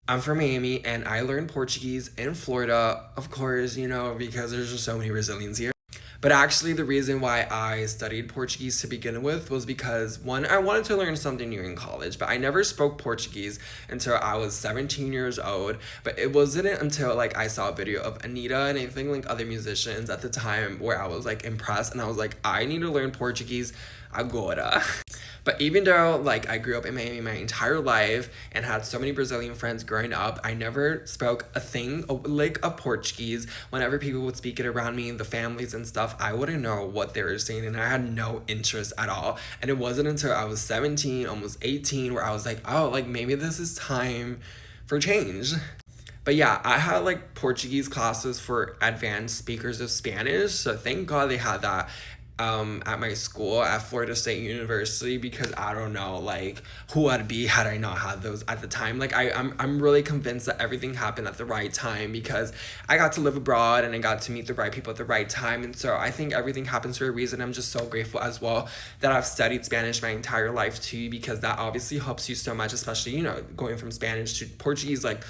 I'm from Miami and I learned Portuguese in Florida, of course, because there's just so many Brazilians here. But actually, the reason why I studied Portuguese to begin with was because one, I wanted to learn something new in college, but I never spoke Portuguese until I was 17 years old. But it wasn't until like I saw a video of Anita and I think like other musicians at the time where I was like impressed and I was like, I need to learn Portuguese agora. But even though like I grew up in Miami my entire life and had so many Brazilian friends growing up, I never spoke a thing of Portuguese. Whenever people would speak it around me, the families and stuff, I wouldn't know what they were saying and I had no interest at all. And it wasn't until I was 17, almost 18, where I was like, oh, like maybe this is time for change. But yeah, I had like Portuguese classes for advanced speakers of Spanish, so thank God they had that at my school at Florida State University because I don't know like who I'd be had I not had those at the time. Like I'm really convinced that everything happened at the right time because I got to live abroad and I got to meet the right people at the right time, and so I think everything happens for a reason. I'm just so grateful as well that I've studied Spanish my entire life too, because that obviously helps you so much, especially going from Spanish to Portuguese, like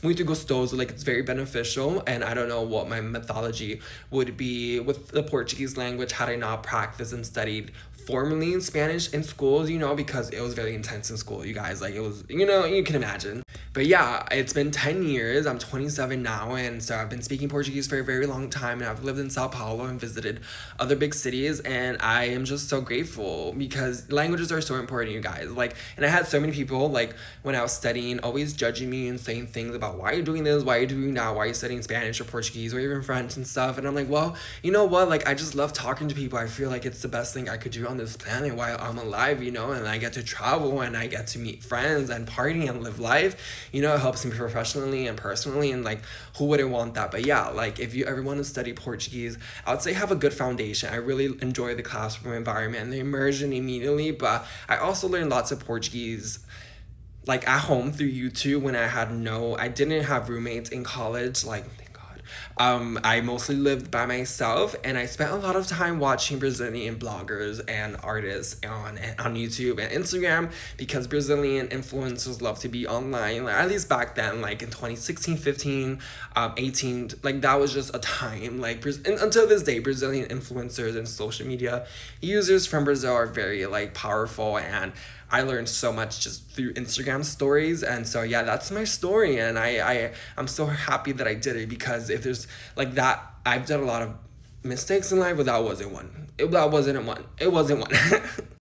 muito gostoso, like it's very beneficial. And I don't know what my methodology would be with the Portuguese language had I not practiced and studied formally in Spanish in schools, because it was very intense in school, you guys. Like it was, you can imagine. But yeah, it's been 10 years. I'm 27 now, and so I've been speaking Portuguese for a very long time, and I've lived in Sao Paulo and visited other big cities, and I am just so grateful because languages are so important, you guys. Like, and I had so many people, like, when I was studying, always judging me and saying things about why are you doing this, why are you doing that, why are you studying Spanish or Portuguese or even French and stuff. And I'm like, well, you know what? Like, I just love talking to people. I feel like it's the best thing I could do on this planet while I'm alive, and I get to travel and I get to meet friends and party and live life. It helps me professionally and personally, and like, who wouldn't want that? But yeah, like, if you ever want to study Portuguese, I would say have a good foundation. I really enjoy the classroom environment and the immersion immediately, but I also learned lots of Portuguese like at home through YouTube when I didn't have roommates in college, like thank God. I mostly lived by myself and I spent a lot of time watching Brazilian bloggers and artists on YouTube and Instagram because Brazilian influencers love to be online, like, at least back then, like in 2016, 15, 18, like that was just a time, like and until this day, Brazilian influencers and social media users from Brazil are very like powerful, and I learned so much just through Instagram stories. And so yeah, that's my story, and I'm so happy that I did it, because if there's like that, I've done a lot of mistakes in life, but that wasn't one. It wasn't one.